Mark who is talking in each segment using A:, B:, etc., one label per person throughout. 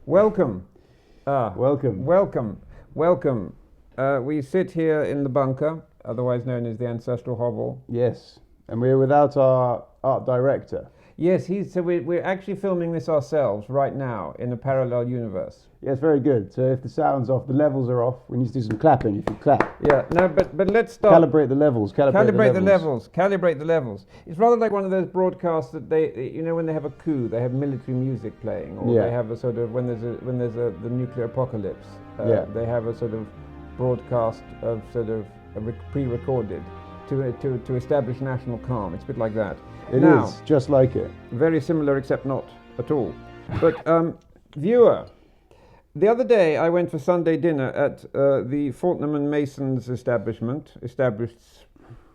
A: Welcome.
B: Welcome.
A: Welcome. We sit here in the bunker, otherwise known as the ancestral hovel.
B: Yes, and we're without our art director.
A: Yes, we're actually filming this ourselves right now in a parallel universe.
B: Yes, very good. So if the sound's off, the levels are off. We need to do some clapping. If you clap.
A: Yeah. No, but let's start.
B: Calibrate the levels.
A: Calibrate the levels. It's rather like one of those broadcasts that when they have a coup, they have military music playing, or they have a sort of when there's the nuclear apocalypse. They have a sort of broadcast of sort of pre-recorded to establish national calm. It's a bit like that.
B: It is just like it.
A: Very similar, except not at all. But viewer, the other day I went for Sunday dinner at the Foulkes and Masons establishment, established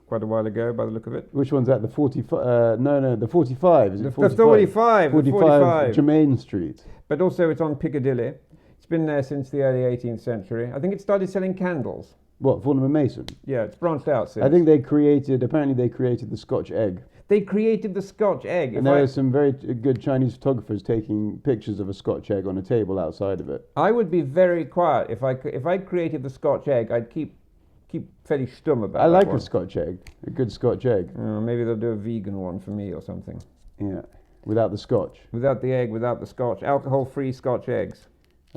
A: quite a while ago by the look of it.
B: Which one's that? The 45? No, the 45. Is it 45?
A: The 45.
B: 45 Germain Street.
A: But also it's on Piccadilly. It's been there since the early 18th century. I think it started selling candles.
B: What, Foulkes and Mason?
A: Yeah, it's branched out since.
B: I think apparently they created the Scotch egg.
A: They created the Scotch egg.
B: And there are some very good Chinese photographers taking pictures of a Scotch egg on a table outside of it.
A: I would be very quiet if I created the Scotch egg. I'd keep fairly stum about it.
B: I like a Scotch egg, a good Scotch egg.
A: Maybe they'll do a vegan one for me or something.
B: Yeah, without the Scotch.
A: Without the egg, without the Scotch. Alcohol-free Scotch eggs.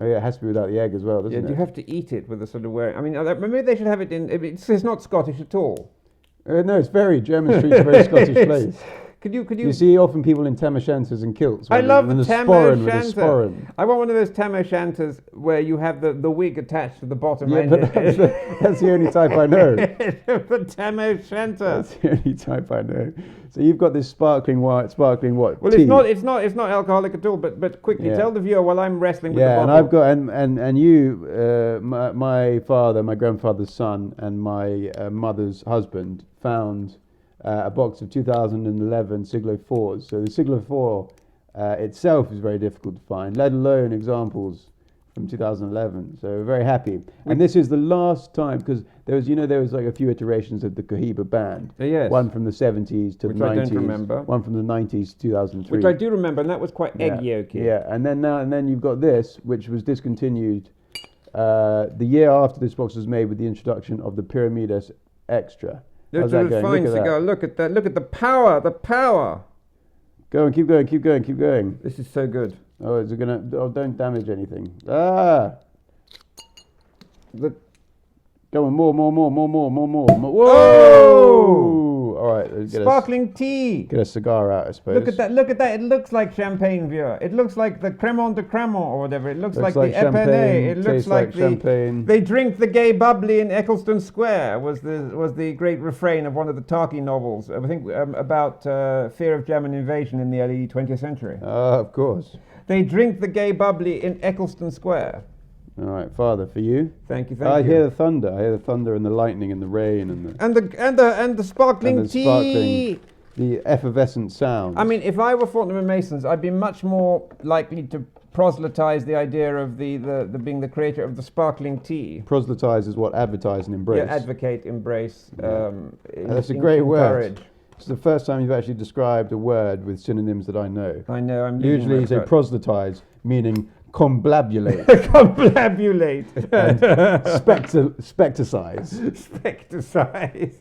B: Oh yeah, it has to be without the egg as well, doesn't it?
A: Yeah, you have to eat it with a sort of wearing. I mean, maybe they should have it in. It's not Scottish at all.
B: No, it's very German Street's a very Scottish place.
A: Could you?
B: You see often people in tam o'shanters and kilts.
A: I love the tam o'shanter.
B: With
A: I want one of those tam o'shanters where you have the wig attached to the bottom.
B: Yeah, but that's the only type I know.
A: The tam o'shanter.
B: That's the only type I know. So you've got this sparkling what?
A: Well,
B: tea.
A: it's not alcoholic at all. But quickly tell the viewer while I'm wrestling with the bottle.
B: And I've got and you, my father, my grandfather's son, and my mother's husband found a box of 2011 Siglo IVs. So the Siglo IV itself is very difficult to find, let alone examples from 2011. So we're very happy. And this is the last time, because there was like a few iterations of the Cohiba band.
A: Yes.
B: One from the 70s to the 90s.
A: Which I don't remember.
B: One from the 90s to 2003.
A: Which I do remember, and that was quite egg yolky.
B: Yeah, and then you've got this, which was discontinued the year after this box was made with the introduction of the Pyramidas Extra.
A: How's that going? Fine cigar. Look at that. Look at the power. The power.
B: Go on, keep going.
A: This is so good.
B: Oh, is it gonna? Oh, don't damage anything. Ah. Go on, more. Whoa!
A: Oh!
B: All right.
A: Sparkling tea.
B: Get a cigar out, I suppose.
A: Look at that. It looks like champagne, viewer. It looks like the Cremant de Cremant or whatever. It looks like the Epernay. It looks like the
B: champagne.
A: They drink the gay bubbly in Eccleston Square was the great refrain of one of the Tarky novels. I think about fear of German invasion in the early 20th century.
B: Of course.
A: They drink the gay bubbly in Eccleston Square.
B: All right, Father, for you.
A: Thank you.
B: I hear the thunder. I hear the thunder and the lightning and the rain and
A: the sparkling tea.
B: The effervescent sound.
A: I mean, if I were Foulkes and Masons, I'd be much more likely to proselytize the idea of the being the creator of the sparkling tea.
B: Proselytize is what? Advertise and embrace.
A: Yeah, advocate, embrace.
B: That's a great word. It's the first time you've actually described a word with synonyms that I know.
A: I know. I'm
B: usually you say proselytize, meaning comblabulate.
A: Comblabulate.
B: And specticize.
A: Specticize.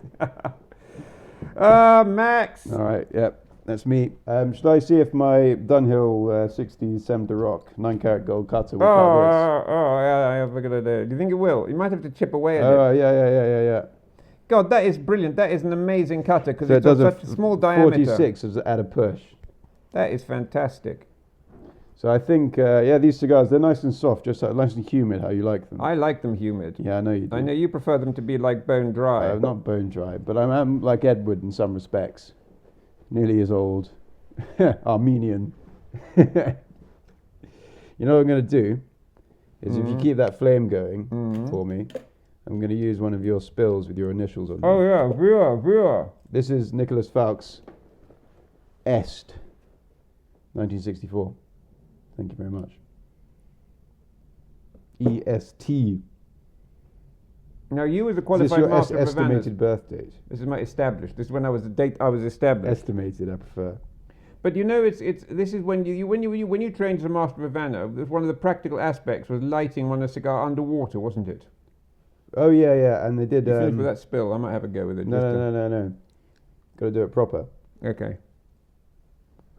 A: Max.
B: All right, yep, that's me. Should I see if my Dunhill 67 de Rock 9-carat gold cutter will cut this?
A: Yeah, we're gonna do. Do you think it will? You might have to chip away at it.
B: Oh, yeah.
A: God, that is brilliant. That is an amazing cutter because it does such a small diameter.
B: 46 at a push.
A: That is fantastic.
B: So I think, these cigars, they're nice and soft, just nice and humid, how you like them.
A: I like them humid.
B: Yeah, I know you do.
A: I know you prefer them to be like bone dry.
B: Not bone dry, but I'm like Edward in some respects. Nearly as old. Armenian. You know what I'm going to do? Is if you keep that flame going for me, I'm going to use one of your spills with your initials on it.
A: Oh yeah, Vua.
B: This is Nicholas Foulkes Est, 1964. Thank you very much. EST.
A: Now you as a qualified
B: master
A: of Havanas.
B: Estimated birth date.
A: This is my established. This is when I was established.
B: Estimated, I prefer.
A: But you know, this is when you trained as a master of Havana. One of the practical aspects was lighting one a cigar underwater, wasn't it?
B: Oh yeah, and they did.
A: You finished with that spill. I might have a go with it.
B: No. Got to do it proper.
A: Okay.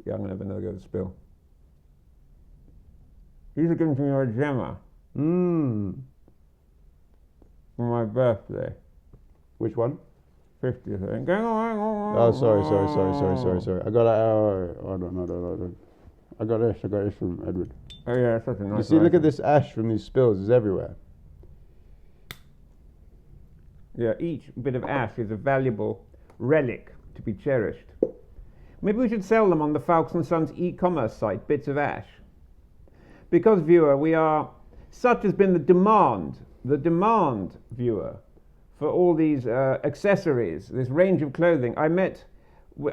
A: Yeah, I'm gonna have another go with the spill. These are given to me by Gemma. For my birthday.
B: Which one?
A: 50th, I think.
B: Oh, sorry. I got this from Edward.
A: Oh yeah, it's such a nice.
B: You see, look at this ash from these spills. It's everywhere.
A: Yeah, each bit of ash is a valuable relic to be cherished. Maybe we should sell them on the Foulkes and Sons e-commerce site, bits of ash. Because, viewer, such has been the demand, viewer, for all these accessories, this range of clothing. I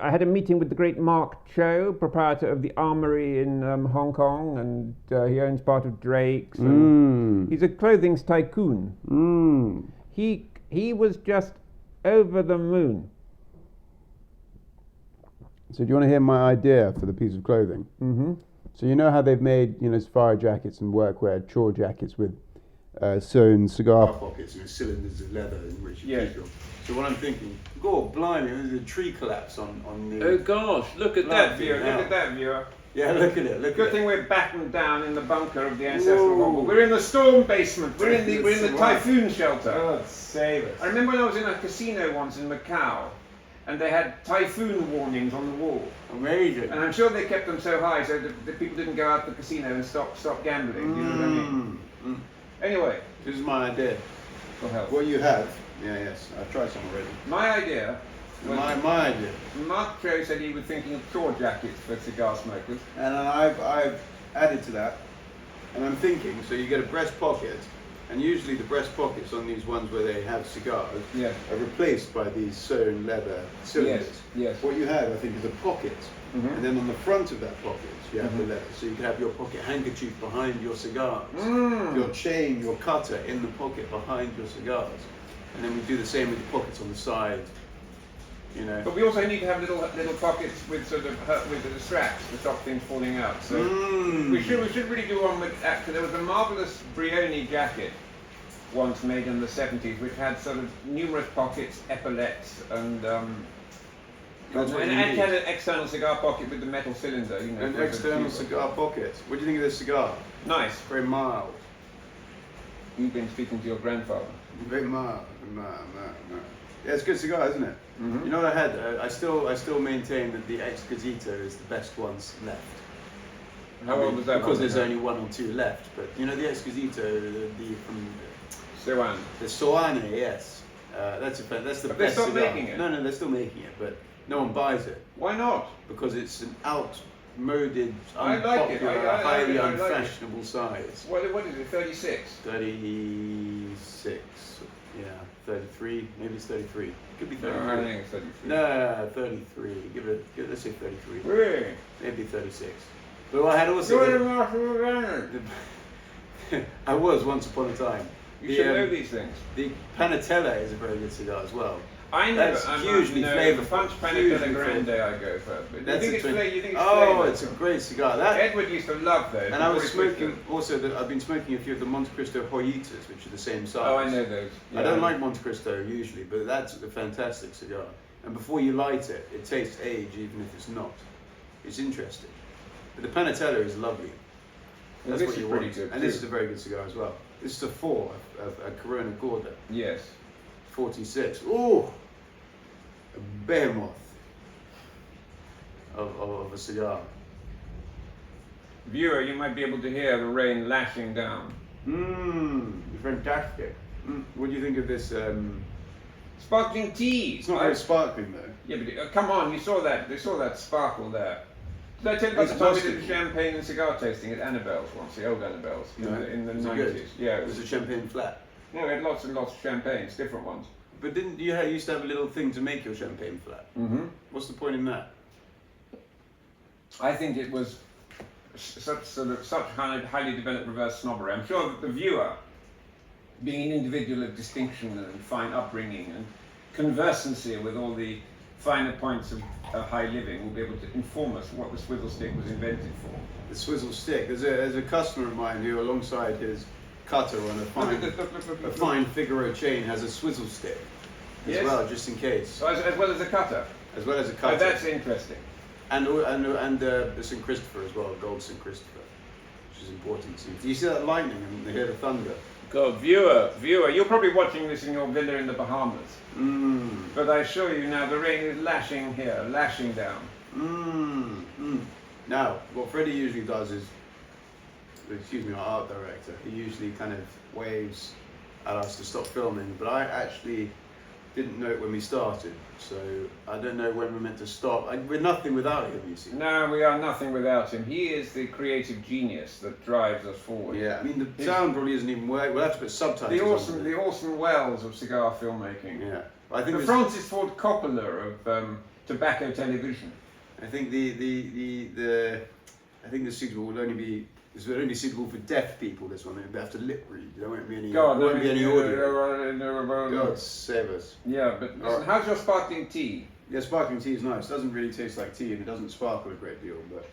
A: had a meeting with the great Mark Cho, proprietor of the Armory in Hong Kong, and he owns part of Drake's. And he's a clothing tycoon. He was just over the moon.
B: So do you want to hear my idea for the piece of clothing?
A: Mm-hmm.
B: So you know how they've made, safari jackets and workwear, chore jackets with sewn cigar pockets and cylinders of leather in which you keep them. So what I'm thinking, God blimey, there's a tree collapse on the...
A: Oh gosh, look at that viewer,
B: Yeah, look at it,
A: Good thing we're battened down in the bunker of the ancestral hovel. We're in the storm basement, we're in the typhoon shelter.
B: God save us.
A: I remember when I was in a casino once in Macau, and they had typhoon warnings on the wall.
B: Amazing.
A: And I'm sure they kept them so high so that people didn't go out to the casino and stop gambling. You know what I mean? Anyway.
B: This is my idea. What you have. Yes. I've tried some already.
A: My idea.
B: My idea.
A: Mark Cho said he was thinking of chore jackets for cigar smokers.
B: And I've added to that. And I'm thinking, so you get a breast pocket, and usually the breast pockets on these ones where they have cigars are replaced by these sewn leather cylinders.
A: Yes.
B: What you have, I think, is a pocket. And then on the front of that pocket, you have the leather. So you can have your pocket handkerchief behind your cigars, your chain, your cutter in the pocket behind your cigars. And then we do the same with the pockets on the side.
A: But we also need to have little pockets with with the straps to stop things falling out. So we should really do one with. Actually, there was a marvelous Brioni jacket once made in the 70s, which had sort of numerous pockets, epaulettes, and had an external cigar pocket with the metal cylinder.
B: An external cigar pocket. What do you think of this cigar?
A: Nice.
B: Very mild.
A: You've been speaking to your grandfather.
B: Very mild. Yeah, it's a good cigar, isn't it? You know what I had? I still maintain that the Exquisito is the best ones left.
A: How old was that?
B: Because there's only one or two left. But the Exquisito, from
A: Soane.
B: The Soane, yes. That's the
A: but
B: best cigar.
A: They're still making it?
B: No, they're still making it, but no one buys it.
A: Why not?
B: Because it's an outmoded,
A: unpopular,
B: highly unfashionable size.
A: What is it? 36?
B: 36. Yeah, 33. Maybe it's 33. It could be 33.
A: No, I think it's 33.
B: No, 33. Let's say 33.
A: Really?
B: Maybe 36. But I had also.
A: You're the master of
B: I was once upon a time.
A: You should know these things.
B: The Panatella is a very good cigar as well.
A: That's
B: hugely flavorful.
A: The Punch Panatella Grande I go for. But
B: That's
A: you think it's
B: flavor? It's a great cigar.
A: Edward used to love those.
B: And I was smoking I've been smoking a few of the Monte Cristo Joyitas, which are the same size.
A: Oh, I know those. Yeah.
B: I don't like Monte Cristo usually, but that's a fantastic cigar. And before you light it, it tastes age even if it's not. It's interesting. But the Panatella is lovely. That's what you want. And this is a very good cigar as well. This is a 4 of a Corona Gorda.
A: Yes.
B: 46. Ooh! A behemoth of a cigar.
A: Viewer, you might be able to hear the rain lashing down.
B: Fantastic. What do you think of this?
A: Sparkling tea.
B: It's not very sparkling though.
A: Yeah, but come on, you saw that sparkle there. Did I tell you about the time we did champagne and cigar tasting at Annabelle's once, the old Annabelle's, in the 90s?
B: Good?
A: Yeah,
B: it was a champagne flat.
A: No, we had lots and lots of champagnes, different ones.
B: But didn't you used to have a little thing to make your champagne flat? What's the point in that?
A: I think it was such highly developed reverse snobbery. I'm sure that the viewer, being an individual of distinction and fine upbringing and conversancy with all the finer points of high living will be able to inform us what the swizzle stick was invented for.
B: The swizzle stick. There's a customer of mine who, alongside his cutter on a fine Figaro chain, has a swizzle stick as well, just in case.
A: So as well as a cutter.
B: As well as a cutter.
A: Oh, that's interesting.
B: And St. Christopher as well, gold St. Christopher, which is important. Do you see that lightning and you hear the thunder?
A: God, viewer, you're probably watching this in your villa in the Bahamas. But I assure you now, the rain is lashing here, lashing down.
B: Now, what Freddie usually does is, excuse me, our art director, he usually kind of waves at us to stop filming, but I actually didn't know it when we started, so I don't know when we're meant to stop. We're nothing without him, you see.
A: No, we are nothing without him. He is the creative genius that drives us forward.
B: Yeah, I mean, the sound probably isn't even working. We'll have to put subtitles on.
A: The Orson Welles of cigar filmmaking.
B: Yeah. I think
A: the Francis Ford Coppola of tobacco television.
B: I think I think the suitable will only be suitable for deaf people. This one, they have to lip read. There won't be any.
A: God,
B: there won't be any audio.
A: God
B: God save us.
A: Yeah, but listen, how's your sparkling tea?
B: Yeah, sparkling tea is nice. It doesn't really taste like tea, and it doesn't sparkle a great deal. But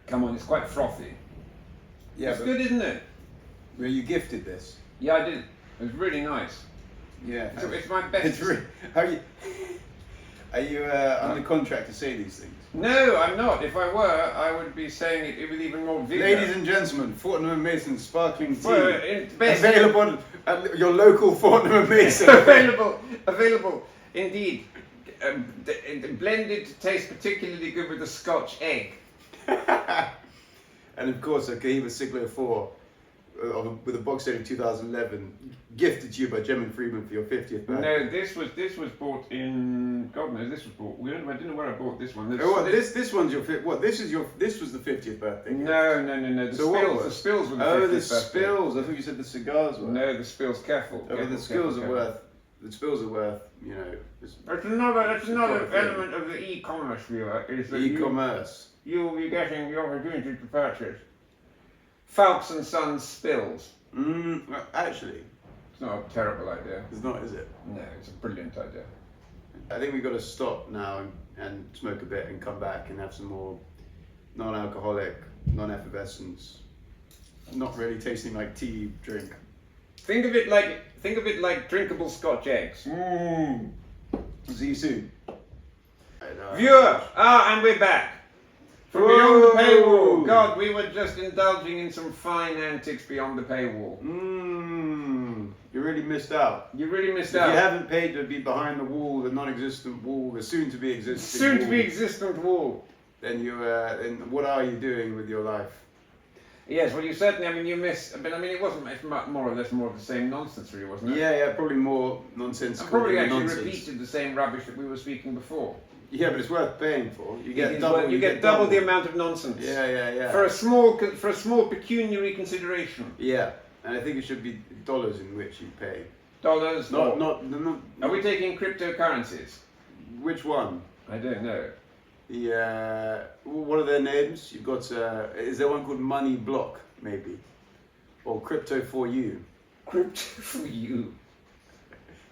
A: come on, it's quite frothy.
B: Yeah,
A: it's good, isn't it?
B: Were you gifted this?
A: Yeah, I did. It was really nice.
B: Yeah,
A: it's my best.
B: Are you under contract to say these things?
A: No, I'm not. If I were, I would be saying it with even more vigor.
B: Ladies and gentlemen, Fortnum & Mason sparkling tea.
A: Well,
B: available at your local Fortnum & Mason.
A: available, indeed. Blended to taste particularly good with a Scotch egg.
B: And of course, a Cohiba Siglo IV with a box set in 2011, gifted to you by Gem and Freeman for your 50th birthday.
A: No, this was bought in. God knows this was bought. I didn't know where I bought this one.
B: This one's your what? This was the 50th birthday.
A: No. The spills were the 50th birthday.
B: Spills. I thought you said the cigars were.
A: No, the spills. Careful.
B: The spills are worth. The spills are worth. You know.
A: That's another element of the e-commerce viewer. Is that
B: e-commerce.
A: You'll be getting the opportunity to purchase Foulkes and Sons spills.
B: Well, actually,
A: it's not a terrible idea.
B: It's not, is it?
A: No, it's a brilliant idea.
B: I think we've got to stop now and smoke a bit and come back and have some more non-alcoholic, non-effervescence, not really tasting like tea drink.
A: Think of it like drinkable Scotch eggs.
B: See you soon.
A: Viewer, and we're back. From beyond the paywall. God, we were just indulging in some fine antics beyond the paywall.
B: You really missed out.
A: You really missed
B: out.
A: If
B: you haven't paid to be behind the wall, the non-existent wall, the soon-to-be existent
A: wall,
B: then then what are you doing with your life?
A: Yes, well, you certainly. I mean, you missed. But I mean, it wasn't. It's more or less more of the same nonsense, really, wasn't it?
B: Yeah, probably more nonsensical.
A: I probably actually repeated the same rubbish that we were speaking before.
B: Yeah, but it's worth paying for. You get
A: double the amount of nonsense.
B: Yeah.
A: For a small pecuniary consideration.
B: Yeah, and I think it should be dollars in which you pay.
A: Dollars.
B: Not.
A: Are we taking cryptocurrencies?
B: Which one?
A: I don't know.
B: What are their names? You've got. Is there one called Money Block maybe, or Crypto for You?
A: Crypto for You.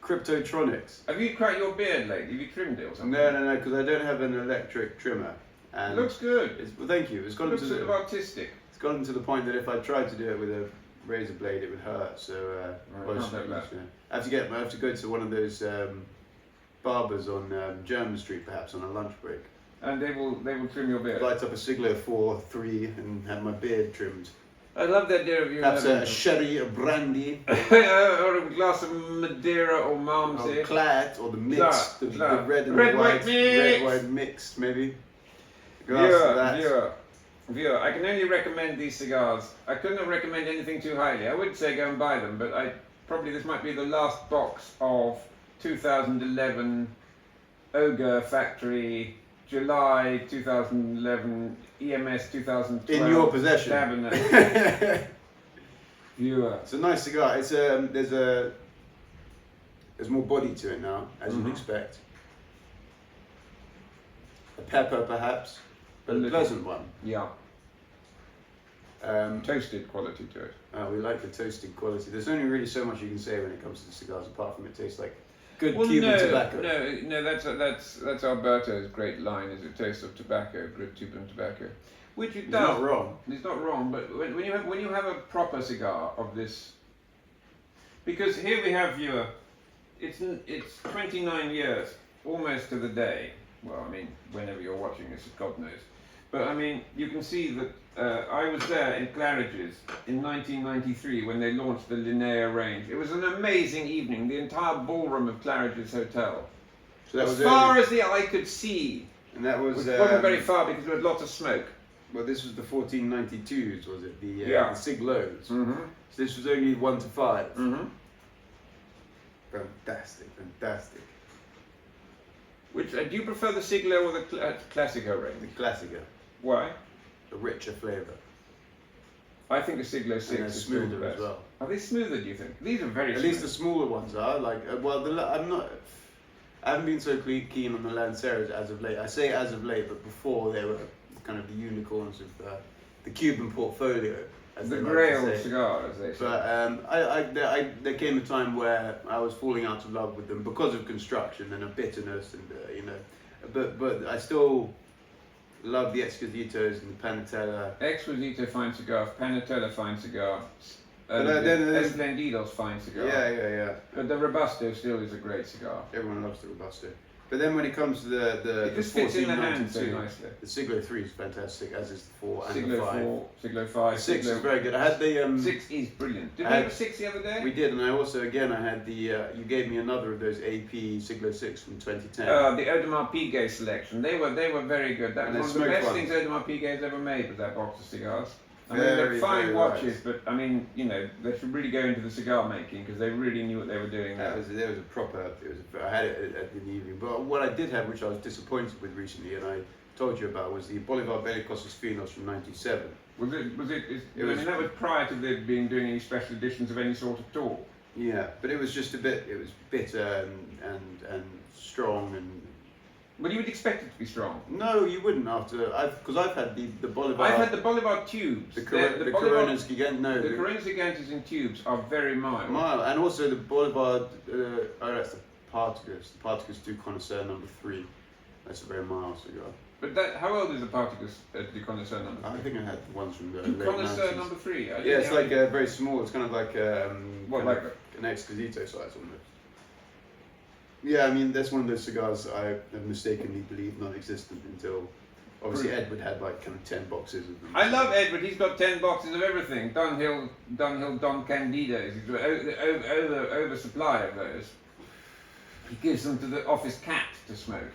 B: Cryptotronics.
A: Have you cut your beard lately? Have you trimmed it or something?
B: No, because I don't have an electric trimmer. And
A: it looks good.
B: Well, thank you. It's gotten
A: to sort of artistic.
B: It's gotten to the point that if I tried to do it with a razor blade, it would hurt. So I have to go to one of those barbers on German Street, perhaps on a lunch break.
A: And they will trim your beard.
B: Light up a Siglo IV 3 and have my beard trimmed.
A: I love the idea of you
B: perhaps a sherry, a brandy,
A: or a glass of Madeira or Malmsey,
B: or Claret, or the mixed, the red and white mixed, maybe.
A: Viewer, I can only recommend these cigars. I couldn't recommend anything too highly. I would say go and buy them, but this might be the last box of 2011 Ogre Factory. July 2011, EMS 2012.
B: In your possession.
A: Cabinet. Viewer.
B: It's a nice cigar. It's there's more body to it now, as you'd expect. A pepper, perhaps, but a pleasant one.
A: Yeah. Toasted quality to it.
B: We like the toasted quality. There's only really so much you can say when it comes to cigars, apart from it tastes like good Cuban tobacco.
A: No, that's Alberto's great line, is a taste of tobacco, good Cuban tobacco. Which it does.
B: It's not wrong.
A: It's not wrong, but when you have a proper cigar of this, because here we have viewer, it's 29 years, almost to the day. Well, I mean, whenever you're watching this, God knows. But I mean, you can see that I was there in Claridge's in 1993 when they launched the Linnea range. It was an amazing evening. The entire ballroom of Claridge's Hotel, so that as far as the eye could see,
B: and that was
A: wasn't very far because there was lots of smoke.
B: Well, this was the 1492s, was it? The Siglos.
A: Mm-hmm.
B: So this was only 1 to 5.
A: Mm-hmm.
B: Fantastic.
A: Which do you prefer, the Siglo or the Classico range?
B: The Classico.
A: Why?
B: A richer flavour.
A: I think the Siglo 6 is
B: smoother
A: the best.
B: as well.
A: Are they smoother, do you think? These are very
B: At
A: smooth.
B: least the smaller ones are. Like, I haven't been so keen on the Lanceros as of late. I say as of late, but before they were kind of the unicorns of the Cuban portfolio.
A: The Grail cigar, as they say.
B: But there came a time where I was falling out of love with them because of construction and a bitterness, and but I still love the Exquisitos and the Panatella.
A: Exquisito fine cigar, Panatella fine cigar, Esplendido's fine cigar.
B: Yeah.
A: But the Robusto still is a great cigar.
B: Everyone loves the Robusto. But then when it comes to the
A: it just fits in the hand so nicely.
B: The Siglo 3 is fantastic, as is the 4 and
A: Siglo
B: the 5.
A: 4, Siglo 5.
B: The 6 is very good. I had the
A: 6 is brilliant. Did we have a 6 the other day?
B: We did, and I also I had the you gave me another of those AP Siglo 6 from 2010.
A: The Audemars Piguet selection. They were very good. That was one of the best things Audemars Piguet's ever made, was that box of cigars. I mean, they're fine watches, but I mean, they should really go into the cigar making because they really knew what they were doing there.
B: There was a proper. I had it in the evening, but what I did have, which I was disappointed with recently, and I told you about, was the Bolivar Bellicosos Finos from '97.
A: Was it? That was prior to them doing any special editions of any sort at all.
B: Yeah, but it was just a bit. It was bitter and strong and.
A: Well, you would expect it to be strong.
B: No, you wouldn't because I've had the Bolivar.
A: I've had the Bolivar tubes.
B: The Coronas Gigantes. No,
A: the Coronas Gigantes in tubes are very mild.
B: And also the Bolivar. That's the Partagas. The Partagas du Connoisseur number 3. That's a very mild cigar.
A: But how old is the Partagas du Connoisseur number 3?
B: I think I had the ones from the
A: late 90s. Connoisseur number 3.
B: Yeah, it's like very small. It's kind of like
A: like
B: an Exquisito size almost. Yeah, I mean, that's one of those cigars I have mistakenly believed non-existent until, obviously, Edward had like kind of 10 boxes of them.
A: I love Edward. He's got 10 boxes of everything. Dunhill Don Candidos. He's got oversupply of those. He gives them to the office cat to smoke.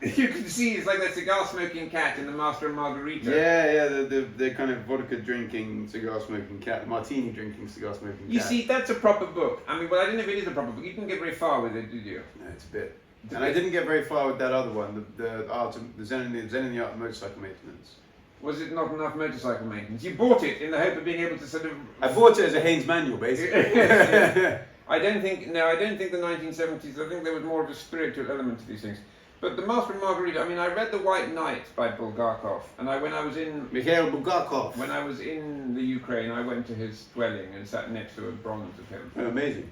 A: You can see it's like that cigar smoking cat in the Master and Margarita.
B: Yeah, the kind of vodka drinking cigar smoking cat, martini drinking cigar smoking cat.
A: You see, that's a proper book. I mean, well, I don't know if it is a proper book. You didn't get very far with it, did you?
B: No, it's a bit. I didn't get very far with that other one, the Zen in the Art of Motorcycle Maintenance.
A: Was it not enough motorcycle maintenance? You bought it in the hope of being able to sort of.
B: I bought it as a Haynes manual, basically.
A: Yes. I don't think the 1970s. I think there was more of a spiritual element to these things. But the Master and Margarita, I mean, I read The White Knight by Bulgakov, and when I was in
B: Mikhail Bulgakov.
A: When I was in the Ukraine, I went to his dwelling and sat next to a bronze of him.
B: Oh, amazing.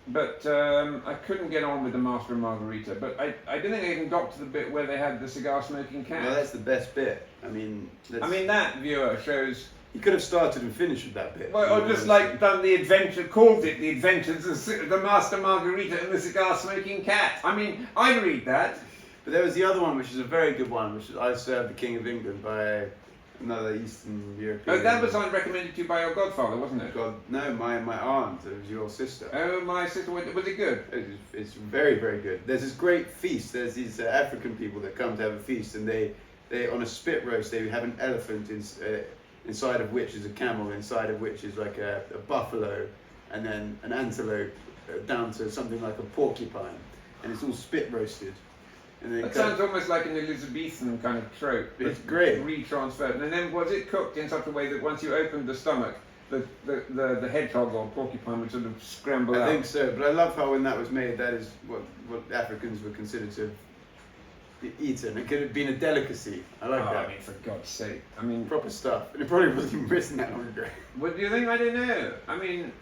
A: But I couldn't get on with the Master and Margarita. But I don't think I even got to the bit where they had the cigar smoking cat.
B: Well, that's the best bit. I mean,
A: that viewer shows.
B: You could have started and finished with that bit.
A: Well, or just like done the adventure, called it the Adventures of the Master Margarita and the Cigar Smoking Cat. I mean, I'd read that.
B: But there was the other one, which is a very good one, which is I Served the King of England by another Eastern European.
A: Oh, that was recommended to you by your godfather, wasn't it?
B: No, my aunt. It was your sister.
A: Oh, my sister. Was it good?
B: It's very, very good. There's this great feast. There's these African people that come to have a feast, and they on a spit roast, they have an elephant inside of which is a camel, inside of which is like a buffalo, and then an antelope, down to something like a porcupine, and it's all spit roasted. And
A: that sounds almost like an Elizabethan kind of trope.
B: It's great.
A: Retransferred. And then was it cooked in such a way that once you opened the stomach, the hedgehog or porcupine would sort of scramble out?
B: I think so, but I love how when that was made, that is what Africans were considered to be eaten. It could have been a delicacy. I like that.
A: I mean, for God's sake. I mean,
B: proper stuff. And it probably wasn't even written that long ago.
A: What do you think? I don't know. I mean,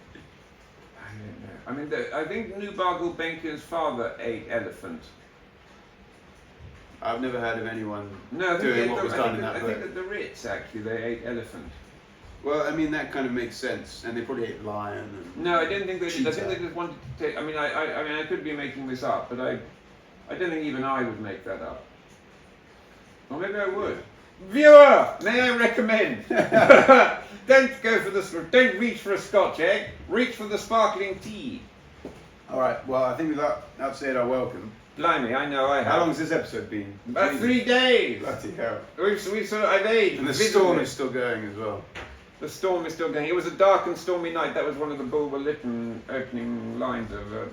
A: I don't know. I mean, I think Nubargal Benker's father ate elephant.
B: I've never heard of anyone
A: doing
B: what was done in that book.
A: I think at the Ritz, actually, they ate elephant.
B: Well, I mean, that kind of makes sense. And they probably ate lion and
A: No, I didn't think they did.
B: cheetah.
A: I think they just wanted to take... I mean, I could be making this up, but I don't think even I would make that up. Or maybe I would. Viewer, may I recommend? Don't don't reach for a Scotch egg. Reach for the sparkling tea.
B: All right. Well, I think we've outsaid our welcome.
A: Blimey, I know I have.
B: How long has this episode been?
A: About 3 days.
B: Bloody hell.
A: I've aged.
B: And the storm is still going as well.
A: The storm is still going. It was a dark and stormy night. That was one of the Bolivar Lytton opening lines of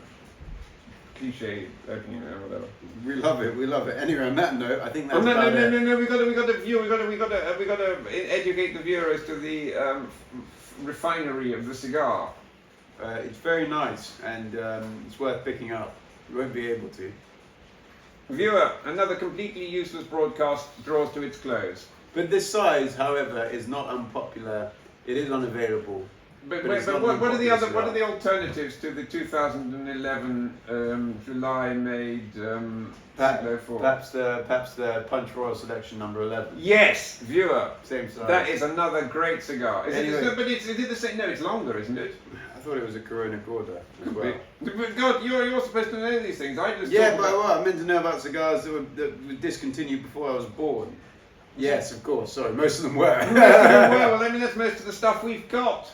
A: cliche opening or whatever.
B: We love it. We love it. Anyway, on that note, I think that's
A: no. We got to educate the viewer as to the refinery of the cigar.
B: It's very nice and it's worth picking up. You won't be able to.
A: Viewer, another completely useless broadcast draws to its close.
B: But this size, however, is not unpopular. It is unavailable.
A: But what are the alternatives to the 2011 July made Siglo IV?
B: Perhaps the Punch Royal Selection number 11.
A: Yes, viewer.
B: Same size.
A: That is another great cigar. Is
B: anyway.
A: Is it the same? No, it's longer, isn't it?
B: I thought it was a Corona Gorda as well.
A: But God, you're supposed to know these things. I just
B: I meant to know about cigars that were discontinued before I was born. Yes, of course. Sorry, most of them were.
A: Well, I mean that's most of the stuff we've got.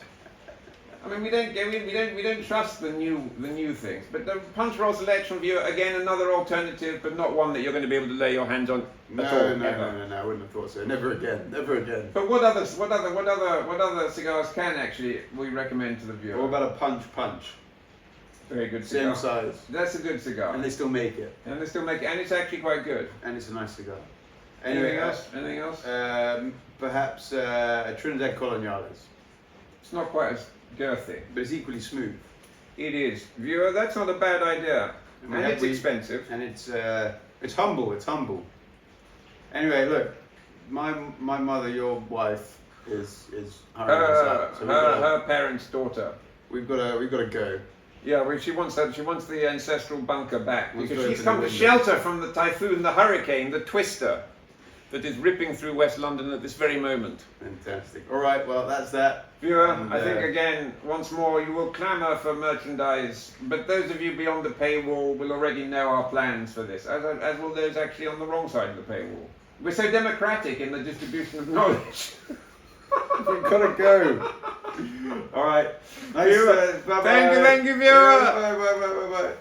A: I mean we don't trust the new things. But the Punch Roll Selection, viewer, again another alternative, but not one that you're going to be able to lay your hands on
B: No,
A: at all.
B: I wouldn't have thought so. Never again.
A: But what other cigars can actually we recommend to the viewer?
B: What about a Punch?
A: Very good cigar.
B: Same size.
A: That's a good cigar.
B: And they still make it.
A: And it's actually quite good.
B: And it's a nice cigar.
A: Anything else?
B: Perhaps a Trinidad Coloniales.
A: It's not quite as girthy.
B: But it's equally smooth.
A: It is. Viewer, that's not a bad idea. And it's expensive.
B: And it's humble. Anyway, look, my mother, your wife, is
A: her parents' daughter.
B: We've got to go.
A: Yeah, well, she wants the ancestral bunker back
B: Let's
A: because
B: go
A: she's
B: to
A: come
B: the
A: to
B: window.
A: shelter from the typhoon, the hurricane, the twister that is ripping through West London at this very moment.
B: Fantastic. All right, well, that's that.
A: Viewer,
B: And,
A: I think again, once more, you will clamour for merchandise, but those of you beyond the paywall will already know our plans for this, as will those actually on the wrong side of the paywall. We're so democratic in the distribution of knowledge.
B: We've got to go. All right.
A: Viewer,
B: Bye-bye.
A: thank you, viewer.
B: Bye.